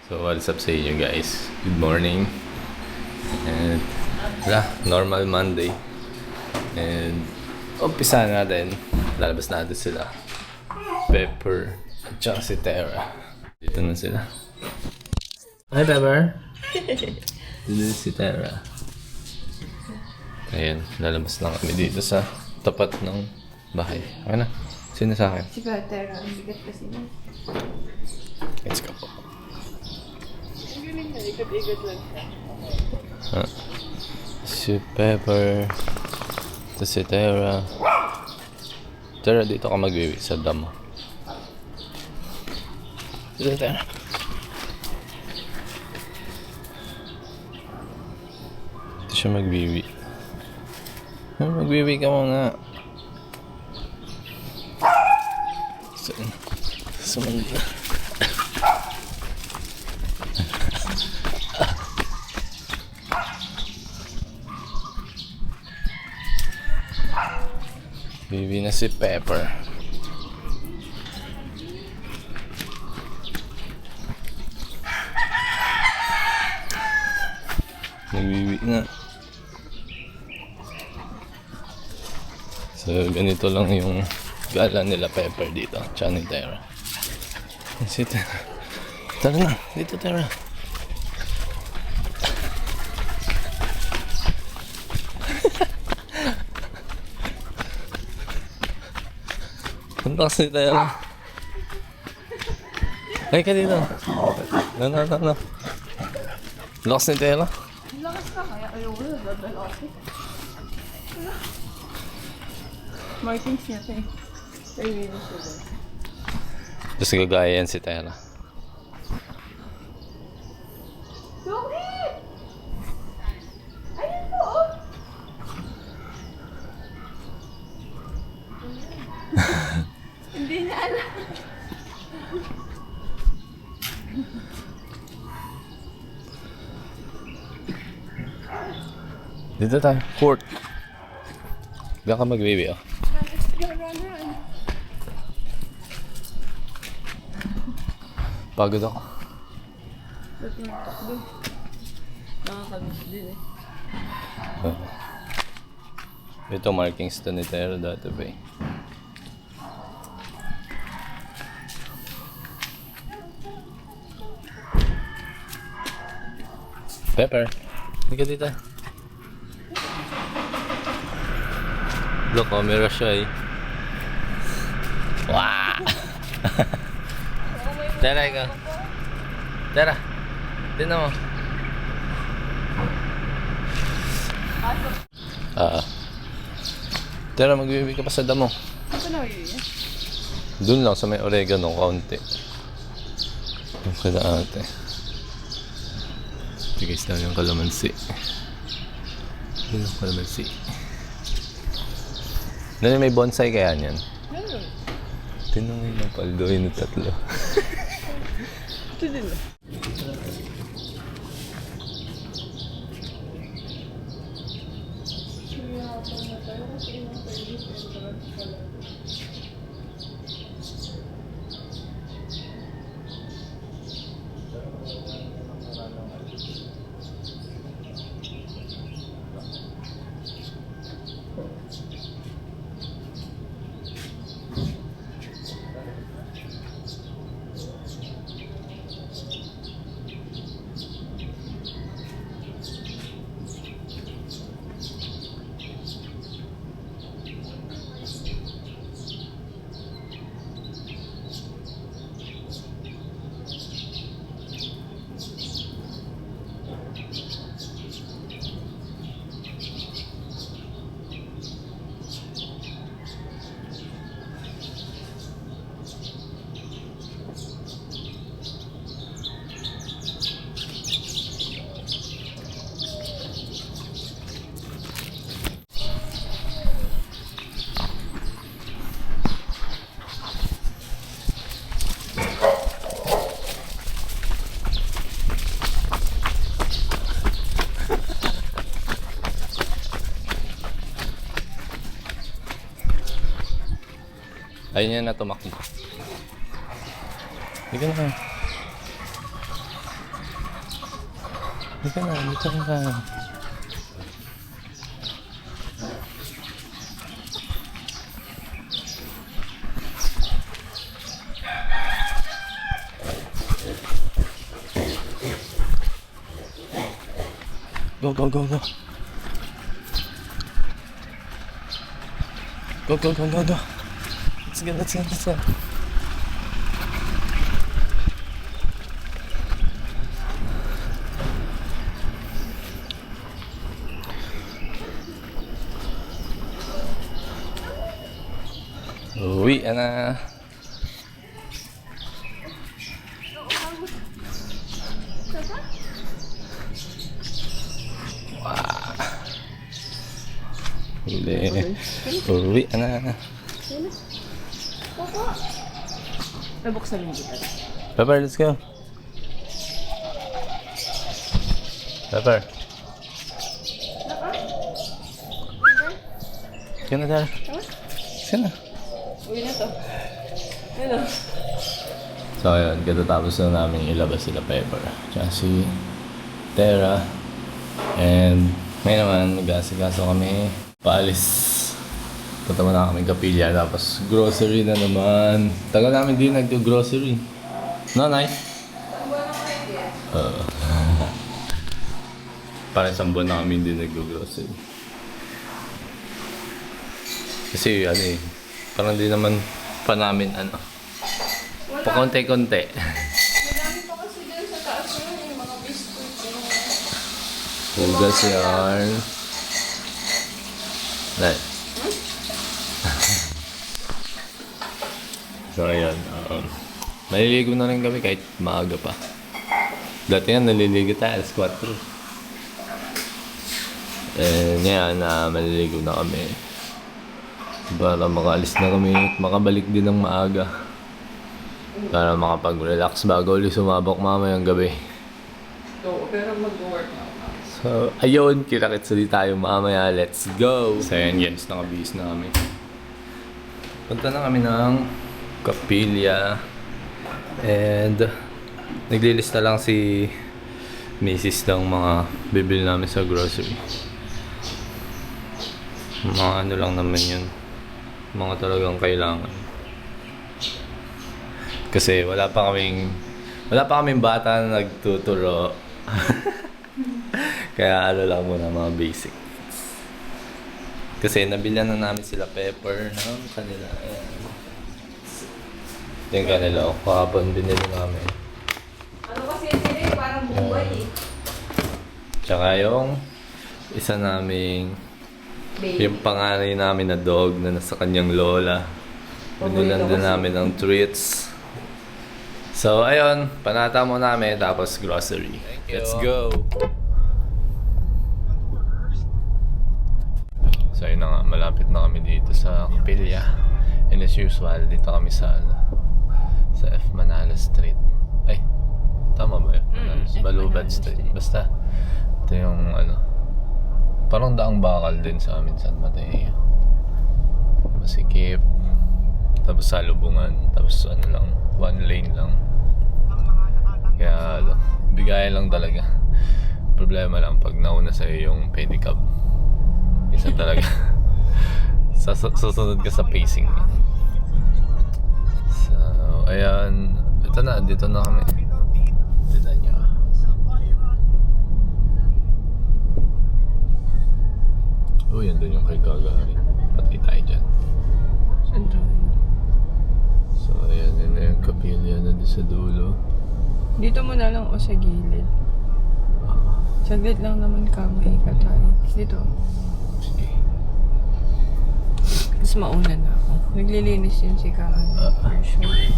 So what's up sa inyo guys? Good morning. And normal Monday. And umpisa natin. Lalabas natin sila. Pepper at saka si Tara. Dito na sila. Hi Pepper! Dito si Tara. Ayan, lalabas lang kami dito sa tapat ng bahay. Okay na? Sino sa akin? Si Tara, ang bigat kasi niya. Let's go po. Ang galing na, ikot-ikot lang siya. Si Pepper. Ito si Tara. Tara, dito ka magwiwi sa damo. Dito, Tara. Dito siya magwiwi. Magwiwi ka muna. Sumanda. Bibi na si Pepper. Nagbibi na. So, ganito lang yung gala nila Pepper dito. Tsaka ni Tara. Si Tara. Tara na. Dito, Tara. Punta kasi tayo. Ay ka dito. No. Lakas ni Tela. Lakas ka, kaya ayaw ko na, dadalasin. Markings niya ito eh. Ay, Venus ko ba? Tapos gagaya yan si Tela. Bakit? Ayun po oh! Hindi niya alam. Dito tayo. Court. Diyan ka mag-baby oh. Run. Pagod ako. Ba't mo takbo? Nakakamiss din eh. Ito markings to ni Tera dati ba eh. Pepper, hindi ka dito. Look, camera siya eh. Wow! Tara, ikaw. Tara, tignan mo. Tara, magbibi ka pa sa damo. Ano na yun? Doon lang sa may oregano, kaunti. Yung kala ate. Ito guys, dami yung kalamansi. Yun yung kalamansi. Ano may bonsai kaya niyan? Meron. Tinong yung napaldo yung tatlo. Ito din eh. Ayun yan na tumakbo. Hindi ka na kayo. Dito na, dito ka. Go, go, go, go. Go, go, go, go, go. Let's go, let's go, let's go. Uwi na. Hindi. Uwi na. Nabuksan mo dito. Pepper, let's go. Pepper. Sige na, Tara. Sige na. Uwi na to. Ano? So ayun, katatapos na namin ilabas sila Pepper. Tsaka si Tara. And ngayon naman, mag-asikaso kami. Paalis. Punta mo na kami Kapilya. Tapos grocery na naman. Tagal namin din nag-grocery. No, Nay? Parang isang buwan na kami din nag-grocery. Kasi ano eh, parang di naman pa namin ano. Pa-konti-konti. Madami pa kasi dyan sa taas yun, yung mga biscuit. Hugas yarn. Right. So ayan, maliligo na rin kami kahit maaga pa. Dati nga naliligo tayo alas 4. Ngayon, maliligo na kami. Para makaalis na kami at makabalik din ng maaga. Para makapag-relax bago ulit sumabak mamayang gabi. So, pero mag-work na. So, ayun, kita-kits ulit tayo mamaya. Let's go! So, ayan, Jens, nakabihis na kami. Punta na kami ng Kapilya. And, naglilista lang si Mrs. ng mga bibili namin sa grocery. Mga ano lang naman yun. Mga talagang kailangan. Kasi wala pa kaming bata na nagtuturo. Kaya ano lang muna, mga basic. Kasi nabilhan na namin sila Pepper ng kanila. Yung kanila, kahapon binili namin. Ano kasi sila eh, parang buhay eh. Tsaka yung isa naming, yung panganay namin na dog na nasa kanyang lola. Binulan din namin ng treats. So, ayun, panata mo namin, tapos grocery. Let's go! So, yun na nga, malapit na kami dito sa Kapilya. And as usual, dito kami sa F. Manalo Street. Ay, tama ba yun? Balubad Street. Basta, ito yung parang daang bakal din sa amin, San Mateo. Masikip. Tapos salubungan. Tapos lang, one lane lang. Kaya bigayan lang talaga. Problema lang pag nauna sa'yo yung pedicab. Isa talaga. Susunod ka sa pacing. So, ayan. Ito na, dito na kami. Dito nyo. Yan doon yung kay Gagarin. Pati tayo dyan. Saan tayo? So, ayan, yun na yung Kapilya na doon sa dulo. Dito mo na lang o sa gilid. Saglit lang naman ka, maikat tayo. Dito. Sige. Mas mauna na ako. Naglilinis yun si Kaan. For sure.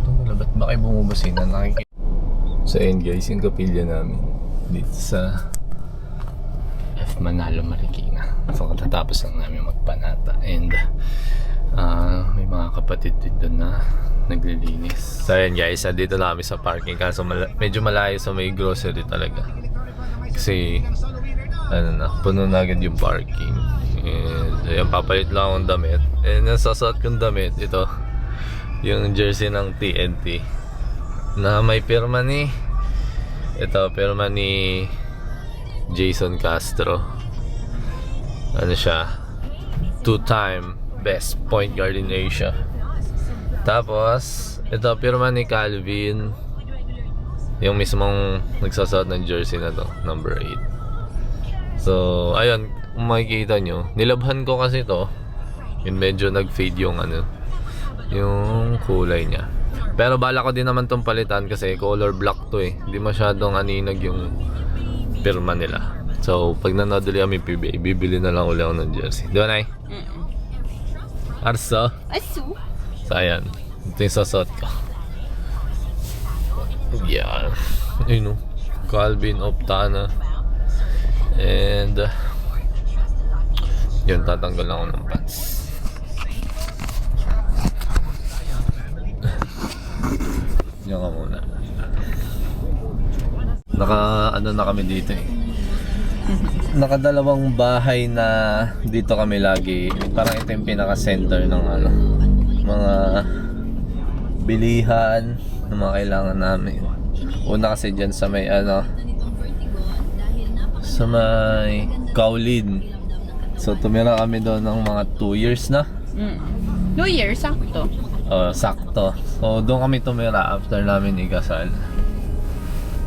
Ito wala, ba't ba kayo bumubasin na nakikita? So, ayan guys, yung Kapilya namin. Dito sa F. Manalo, Marikina. So, katatapos lang namin magpanata. And, may mga kapatid din doon na naglilinis. So, ayan guys, dito na kami sa parking. Kaso medyo malayo sa may grocery talaga. Kasi, puno na agad yung parking. And, ayan, papalit lang akong damit. And, nasasuot kong damit, ito, yung jersey ng TNT na may pirma ni pirma ni Jason Castro. Ano siya, 2-time best point guard in Asia. Tapos ito pirma ni Calvin, yung mismong nagsasuot ng jersey na to, number 8. So ayun, kung makikita nyo, nilabhan ko kasi to, yun medyo nag-fade yung yung kulay niya. Pero bala ko din naman tong palitan kasi color black to eh. Hindi masyadong aninag yung pirma nila. So pag nanood ulit kami PBA, bibili na lang ulit ako ng jersey. Di ba, Nay? Arso? Asu. So ayan, ito yung sasot ko. Yan. Ayun o, Calvin Optana. And yun, tatanggal ako ng pants. Yan ka muna. Ano na kami dito eh. Nakadalawang bahay na dito kami lagi. Parang ito yung pinaka-center ng mga bilihan na mga kailangan namin. Una kasi dyan sa may sa may Kowloon. So tumira kami doon ng mga 2 years na. 2 years, sakto. Sakto. So doon kami tumira after namin ikasal.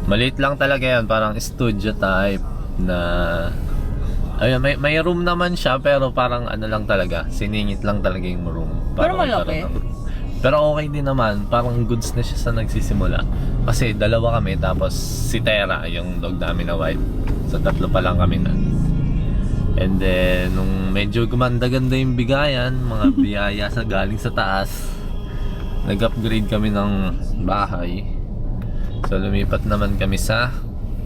Maliit lang talaga yan, parang studio type na ayun, may room naman siya pero parang lang talaga, siningit lang talaga yung room. Pero malaki. Pero okay din naman, parang goods na siya sa nagsisimula. Kasi dalawa kami, tapos si Tera, yung dog namin na white. So 3 pa lang kami na. And then, nung medyo gumanda-ganda yung bigayan, mga biyaya galing sa taas, nag-upgrade kami ng bahay. So lumipat naman kami sa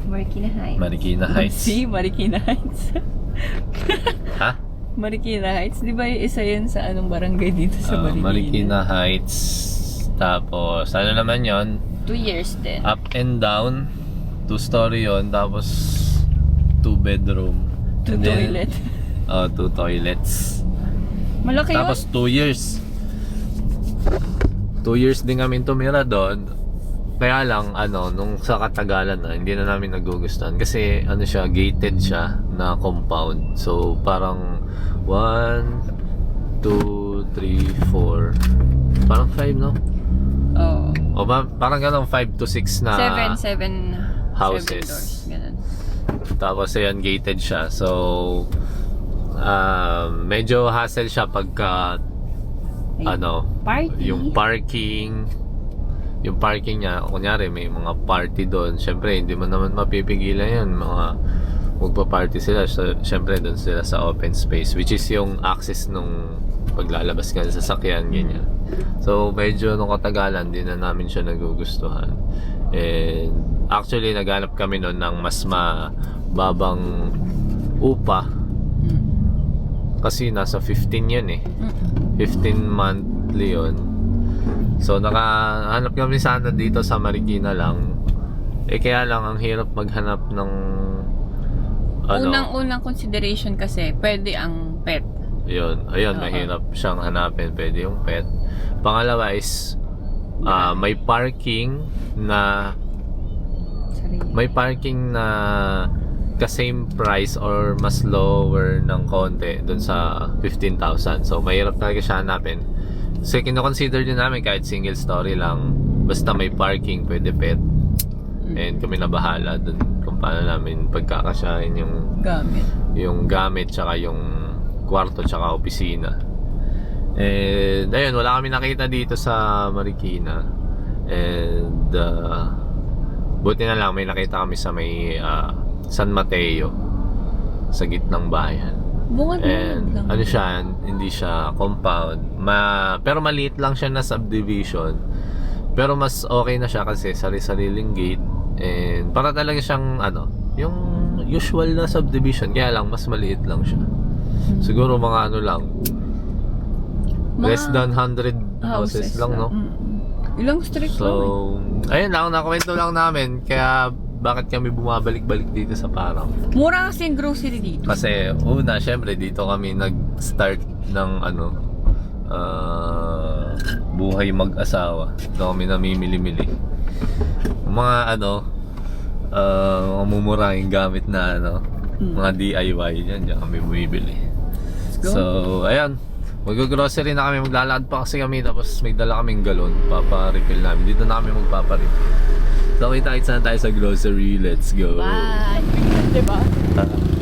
Marikina Heights. Si Marikina Heights. Ha? Marikina Heights, di ba yung isa yan sa anong barangay dito sa Marikina? Marikina Heights. Tapos, ano naman yon? 2 years din. Up and down. 2-story yon. Tapos, 2 bedroom. 2 toilet. 2 toilets. Malaki yun? Tapos, 2 years. 2 years din kami tumira doon. Kaya lang, nung sa katagalan na, hindi na namin nagugustuhan. Kasi, siya, gated siya na compound. So, parang 1, 2, 3, 4. Parang 5, no? Oo. O parang gano'ng 5 to 6 na 7 houses. 7 doors, ganun. Tapos, ayan, gated siya. So, medyo hassle siya pagka, Party? yung parking niya, kunyari may mga party doon, syempre hindi mo naman mapipigilan yan, mga magpa-party sila, so, syempre doon sila sa open space, which is yung access nung paglalabas ka sa sasakyan, ganyan. So medyo nung katagalan, din na namin siya nagugustuhan. And actually naghanap kami noon ng mas mababang upa, kasi nasa 15 yun eh, 15 monthly yun. So nakahanap kami sana dito sa Marikina lang. Kaya lang ang hirap maghanap ng unang consideration kasi pwede ang pet. Ayun, mahirap siyang hanapin. Pwede yung pet. Pangalawa is may parking na ka-same price or mas lower ng konti dun sa 15,000. So mahirap talaga siya hanapin. So kino-consider din namin kahit single story lang, basta may parking, pwede pet. And kami na bahala dun kung paano namin pagkakasyahin yung gamit tsaka yung kwarto tsaka opisina. And ayun, wala kami nakita dito sa Marikina. And buti na lang may nakita kami sa may San Mateo, sa gitnang bayan. And lang. Siya, hindi siya compound, pero maliit lang siya na subdivision. Pero mas okay na siya kasi sari-sariling gate. And para talaga siyang yung usual na subdivision, kaya lang mas maliit lang siya. Siguro mga lang, less than 100 houses lang, no? Ilang street lang ayun lang, nakwento lang namin. Kaya bakit kami bumabalik-balik dito sa Parang. Mura kasi yung grocery dito. Kasi una, syempre dito kami nag-start ng buhay mag-asawa. Ito kami namimili-mili. Mga mumurahing gamit na mga DIY diyan kami bumibili. So, ayan. Mag-grocery na kami, maglalakad pa kasi kami tapos may dala kaming galon, papa-refill namin. Dito na kami magpapa-refill. So, kita-kita na tayo sa grocery. Let's go. Bye! Diba?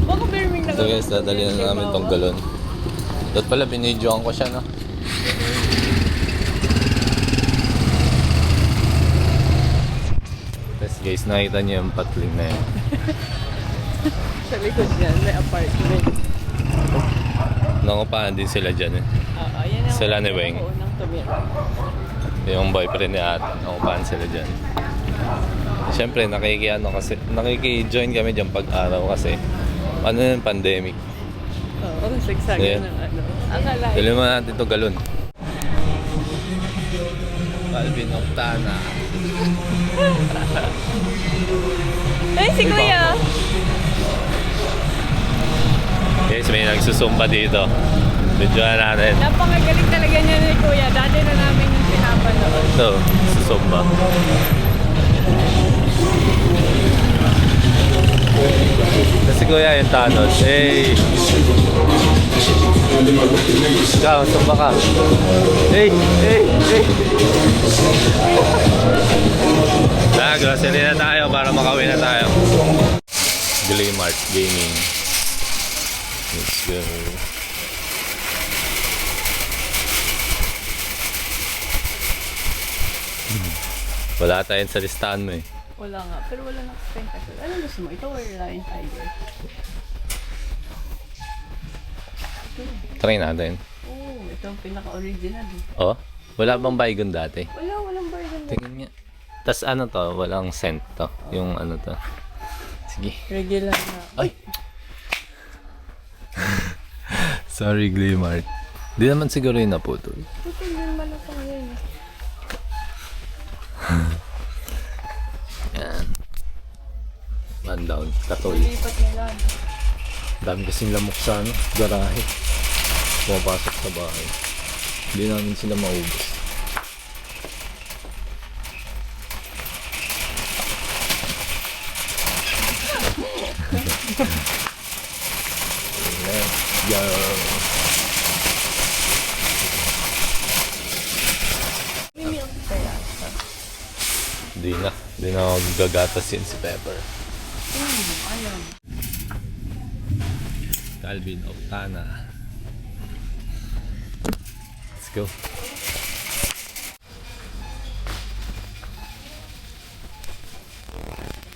Baka Birming na So guys, dadali na namin tong galon. Dapat pala binidyoan ko siya, no? Tapos guys, nakita niyo yung patling na yun. Sa likod yan, may apartment. Nangupahan din sila dyan eh. Yan ang Sila ni Weng. unang tumira. Yung boyfriend ni ate, nangupahan sila dyan. Siyempre, nakiki-join kami dyan pag-araw kasi yung pandemic. Oo, sagsagan Yeah. ng Ang alay. Dali mo natin itong galon. Calvin Octana. Ay, si Kuya! Guys, may nagsusumba dito. Videoan natin. Napakagaling talaga niya ni Kuya. Dati na namin yung pinapanood. Ito, susumba. Kasi kuya yung Thanos. Hey! Ikaw, sumba ka. Hey! Hey! Hey! Grocery na tayo para makauwi na tayo. Glaymart Gaming. Let's go. Wala tayong sa listahan mo eh. Wala nga, pero wala nang spend kasi. Ano gusto mo? Ito or Lion Tiger? Try natin. Oo, ito ang pinaka-original. Oh, wala bang baygon dati? Walang burger. Tingnan nga. Tas ano to? Walang scent to. Yung ano to. Sige. Regular na. Ay! Sorry, Glaymart. Di naman siguro yung naputol. Ito din malapang ngayon. Yan. One down. Katol. Lipat nila. Dami kasing lamok sa garahe. Pumapasok sa bahay. Hindi namin sila maubos. Let's go. May milk kaya. Di na ako gagatasin si Pepper. Ayun. Calvin Octana. Let's go.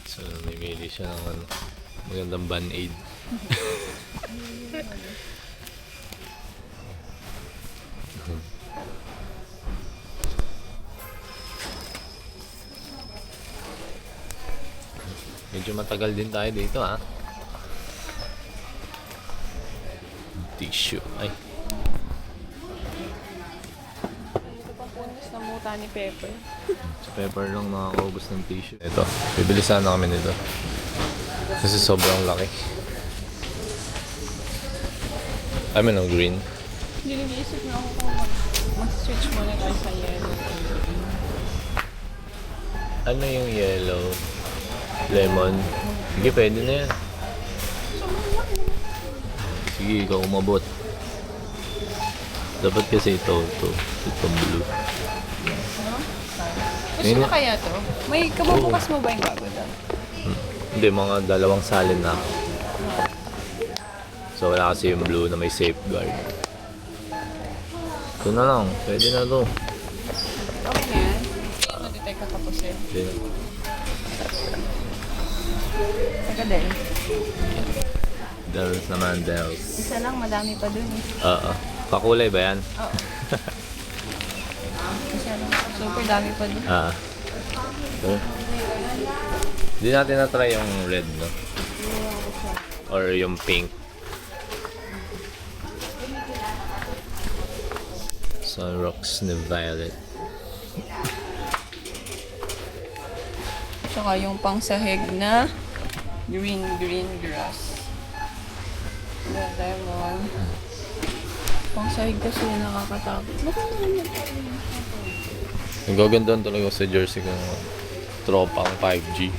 So, namimili siya ng magandang band-aid. Medyo matagal din tayo dito, ha? Tissue. Ay. Ito pa punas na muta ni Pepper. Si Pepper lang nakakaubos ng tissue. Ito. Bibili sana kami nito. Kasi sobrang laki. Kami ng green. Hindi nag-iisip na ako kung mag-switch muna tayo sa yellow. Ano yung yellow? Lemon? Sige, pwede na yan. Sige, ikaw umabot. Dapat kasi itong blue. Gusto mo kaya to? May kabubukas mo ba yung bago daw? Hindi, mga dalawang salin na. So wala kasi yung blue na may safeguard. Ito na lang, pwede na to. Okay na yan. Hindi mo detect kakapusin. Hindi na. Saka din. Dells naman, Dells. Isa lang, madami pa dun eh. Oo. Pakulay ba yan? Oo. Isa lang. Super dami pa dun. Ito. Hindi natin na-try yung red, no? Or yung pink. Sunrocks na violet. Saka yung pang sahig na green grass. The lemon. Pang sahig kasi nakakatakot. Baka naman yun tayo. Nagagandaan talaga sa jersey ko. Tropang 5G.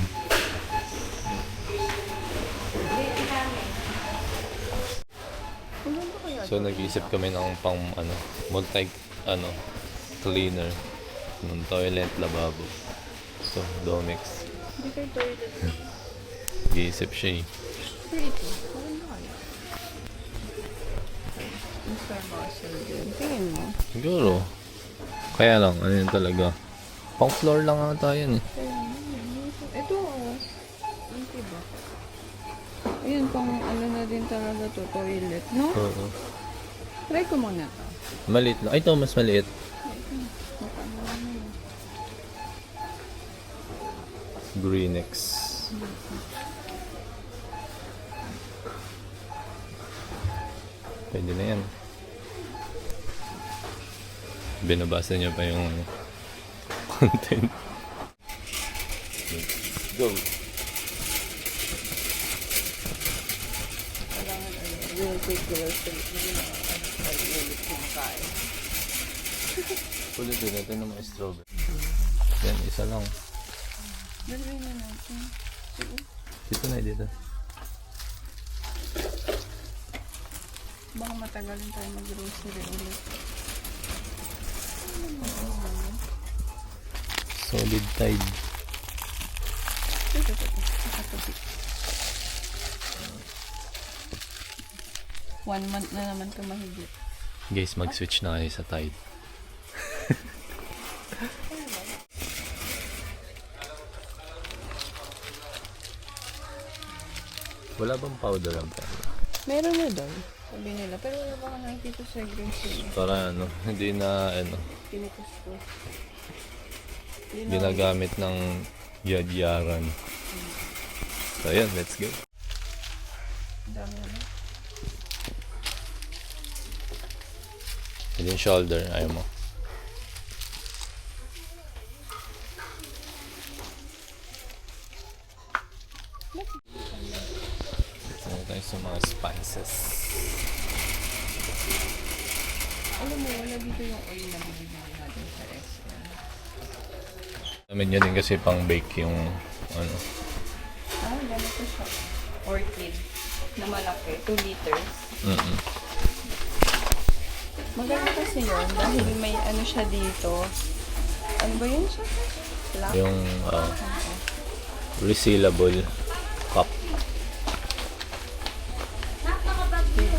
Ano ba kaya? So nag-iisip kami ng pang cleaner ng toilet, lababo. So Domex. Hindi kayo toilet. Nag-iisip siya eh. Pero ito, ano ba kaya? Mr. Basel din. Tingin mo. Siguro. Kaya lang, ano yun talaga. Pang floor lang ata yan eh. Ito, ang tiba. Ayun, pang ano na din talaga to, toilet, no? Oo. Try ko muna to. Maliit lang. Ay, ito mas maliit. Greenex. Pwede na yan. Binabasa niya pa yung content. Let's go. Real quick grocery. Hindi na pag-ulit ng kain. Ulitin natin ng mga strawberry. Yan, isa lang. Dalawin na natin. Dito na, dito. Baka matagalin tayo mag-grocery ulit. Solid Tide. Ito. Nakatabi. 1 month na naman ito mahigit. Guys, mag-switch na kayo sa Tide. Wala bang powder ang pera? Meron na doon. Sabi nila. Pero wala baka nakikita sa grocery. Para hindi na Pinukus ko. ginagamit ng yadyaran. So ayan, let's go. Dami na. And yung shoulder, ayaw mo. Ito tayo sa mga spices. Alam mo, wala dito yung oil na binibili natin sa restaurant. Namin nyo din kasi pang bake yung Ganito siya. Orchid. Na malaki. 2 liters. Maganda kasi yun dahil may ano siya dito. Ano ba yun siya? Black? yung resealable cup.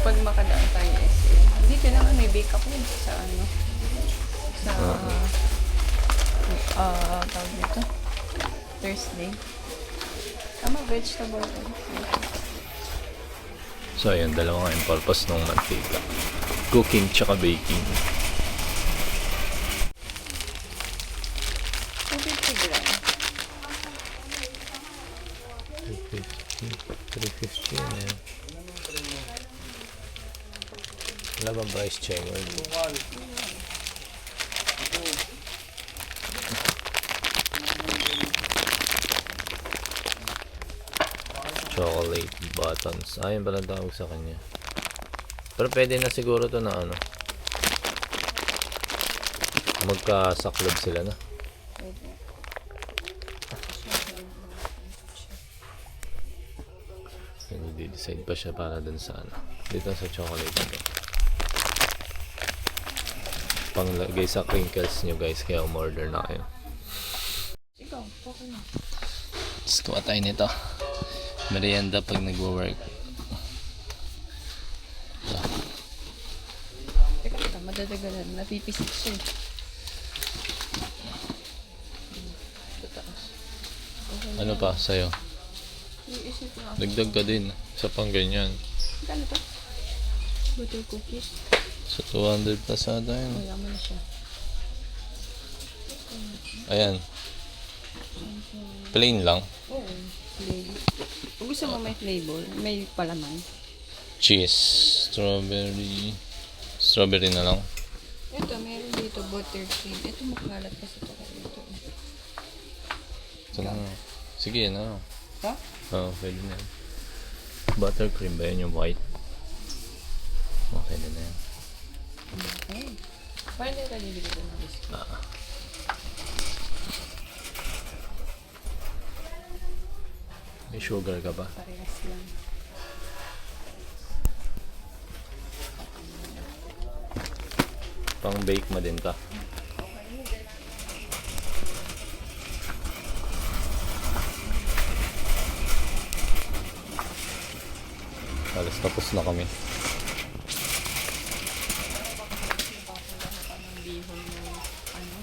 Pag makadaan tayo SM. Dito naman may bake ako sa ano. Sa tawag dito. Thursday. Tama, vegetable. So ayan, dalawa nga yung purpose ng mantika. Cooking tsaka baking. 250 gram. 350 yan eh. Wala bang price check? Chocolate buttons. Ayun pala tawag sa kanya. Pero pwede na siguro to na magkasaklob sila na. Hindi-decide pa siya para dun sa dito sa chocolate na to. Panglagay sa crinkles nyo guys, kaya umorder na kayo. Ikaw, okay na. Let's kuha tayo nito. Merienda pag nagwo-work. Teka, madadagalan. Napipisik siya. Ano pa sa'yo? Iisip na. Dagdag ka din. Sa pang ganyan. Kano to? Butter cookies. Sa 200 plus ata yun. Wala mo na siya. Ayan. Plain lang. Oo. Flavor. Kung gusto mo may flavor, may palaman. Cheese. Strawberry. Strawberry na lang. Ito, meron dito buttercream. Ito makalat kasi ito. Ito na. Sige na. Ha? Oo, pwede na yan. Buttercream ba yan yung white? Okay na yan. Pwede tayo bibigyan ng biscuit. May sugar ka ba? Parehas lang. Pang bake mo din ka. Halos tapos na kami. Ng bihon mo, ano?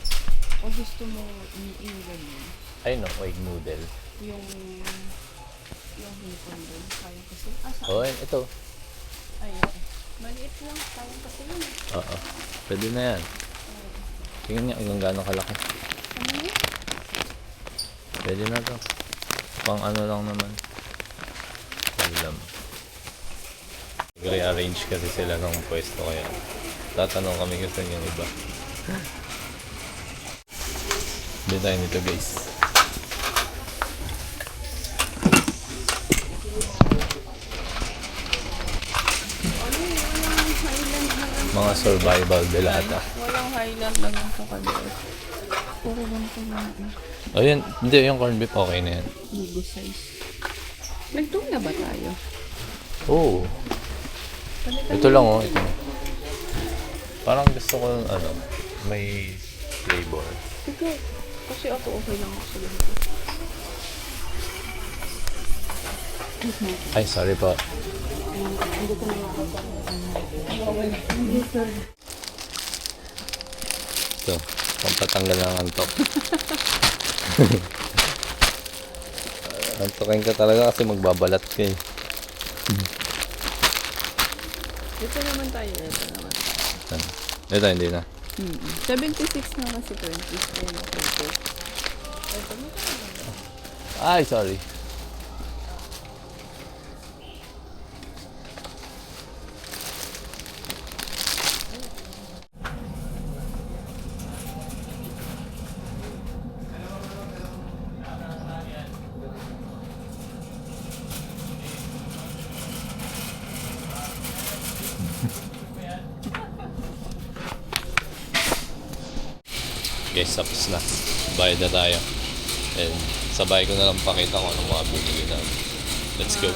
O gusto mo yung ganyan? Ay no, egg noodle. Yung hipon doon. Kaya kasi. Saan? Oh, ito. Ayun. Maliit lang. Kaya kasi yun. Oo. Pwede na yan. Tingnan niya kung gano'ng kalaki. Ano yun? Pwede na to. Pang ano lang naman. Ulam. Nag-rearrange kasi sila ng pwesto kaya tatanong kami gusto niyo iba. Hindi tayo nito guys. Ano yun? Walang highland na lang. Mga survival delata. Walang highland na lang po kaliit. Puro ganito lang. O yun, hindi yung corned beef okay na yan. Ligo size. Nagtuna ba tayo? Oo. Ito lang oh, ito. Parang gusto ko ano, may flavor. Ito. Kasi ako okay lang ako sa ganito. Ay, sorry po. Hindi ko na Ito, pampatanggal ng antok. Antokin ka talaga kasi magbabalat ka eh. Ito naman tayo. Ito naman tayo. Ito, hindi na. 76 na kasi 20. Ayun ako ito. Ito mo tayo. Ay, sorry. Guys, tapos na. Bayad na tayo. And sabay ko na lang pakita ko anong mga binili namin. Let's go.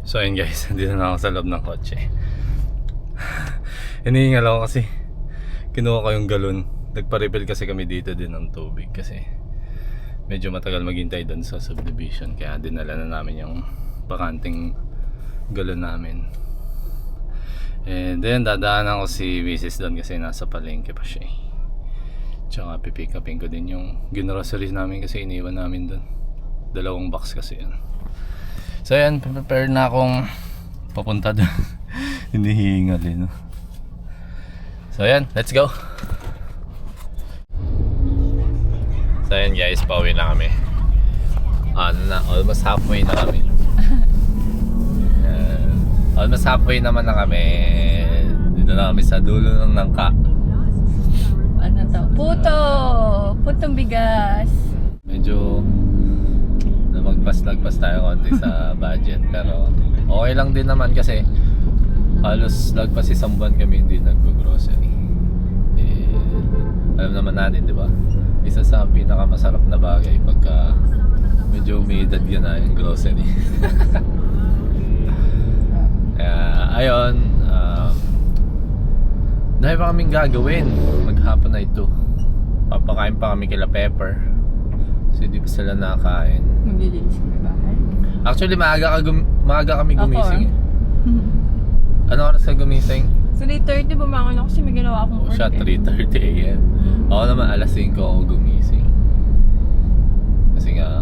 So ayun guys, dito na ako sa loob ng kotse. Hinihingal ako kasi kinuha ko yung galon. Nagpa-refill kasi kami dito din ng tubig kasi medyo matagal maghintay doon sa subdivision. Kaya dinala na namin yung bakanting galon namin. And then dadaanan ko si Mrs. doon kasi nasa palengke pa siya eh. Tsaka pipick upin ko din yung groceries namin kasi iniwan namin doon. 2 box kasi yan. So yan, prepare na akong papunta doon. Hindi hihingal eh, no? So yan, let's go. So yan guys, pauwi na kami. Ano na, almost halfway na kami. Almost halfway naman na kami. Dito na kami sa dulo ng Nangka. Ano to? Puto! Putong bigas. Medyo magpas-lagpas tayo konti sa budget pero okay lang din naman kasi halos lagpas 1 buwan kami hindi nag-grocery. Alam naman natin, di ba? Isa sa pinakamasarap na bagay pagka medyo may edad ka na yung grocery. Kaya ayun, dahil pa kaming gagawin maghapon na ito. Papakain pa kami kila Pepper kasi di pa sila nakakain. Maglilinis kami bahay. Actually maaga kami gumising eh. Ano oras ka gumising? So 3:30 bumangon ako kasi may ginawa akong O siya 3:30 AM. Ako naman alas 5 ako gumising. Kasi nga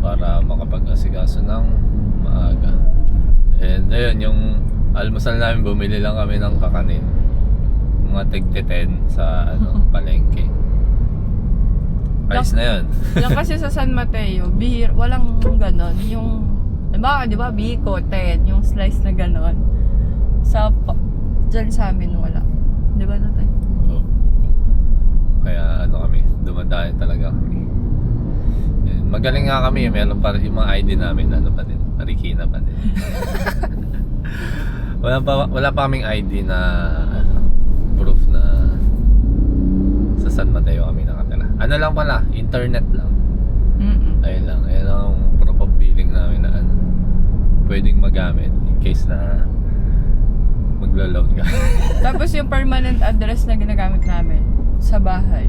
para makapag-asikaso ng maaga. And ayun, yung almusal namin bumili lang kami ng kakanin. Mga tig-10 sa palengke. Ayos na yun. Yan kasi sa San Mateo, walang ganon. Yung, di ba, Biko, 10, yung slice na ganon. Dyan sa amin wala. Di ba natin? Oo. Kaya kami, dumadayo talaga kami. Yan. Magaling nga kami, meron pa yung mga ID namin, pa din, Marikina pa din. wala pa kaming ID na proof na Ano lang pala, internet lang. Mm-mm. Ayun ang proof of billing namin na ano, pwedeng magamit in case na maglo-load ka. Tapos yung permanent address na ginagamit namin sa bahay.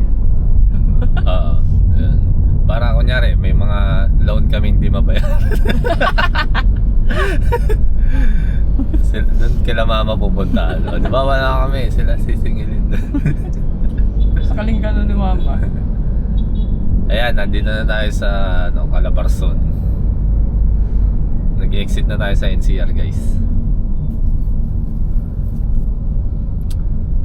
Oo, yun. Para kunyari, may mga loan kaming di mabayaran. Doon kila mama pupunta. Ano? Di ba wala kami, sila sisingilin doon. Sakaling gano'n ni mama. Ayan, nandito na tayo sa Calabarzon. Nag-exit na tayo sa NCR, guys.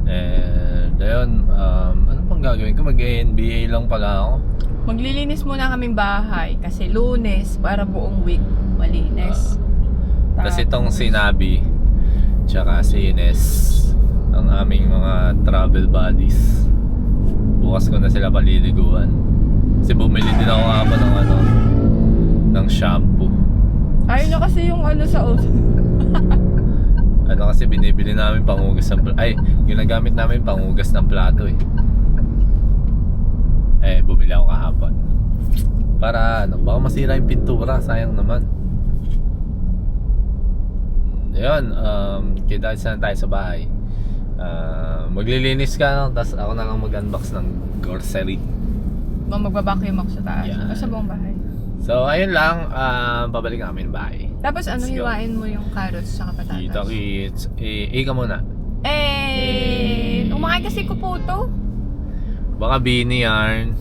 And ayun, ano pang gagawin ko? Mag-NBA lang pala ako. Maglilinis muna kaming bahay kasi Lunes para buong week malinis. Kasi itong sinabi, tsaka si Ines, ang aming mga travel buddies. Bukas ko na sila paliliguan. Kasi bumili din ako nga pa ng ano, ng shampoo. Ayun na kasi yung ano sa Ano kasi binibili namin panghugas ng ginagamit namin panghugas ng plato eh. Bumili ako kahapon. Para ano, baka masira yung pintura, sayang naman. Ayun, kita na tayo sa bahay. Maglilinis ka, no? Tapos ako na lang mag-unbox ng grocery. Magbabacuum ako sa taas. Yan. O sa buong bahay. So, ayun lang. Babalik namin ng bahay. Tapos ano, Let's go. hiwain mo yung carrots sa patatas. Kita kits. Ika muna. Umakain kasi ko po to. Baka bini yarn.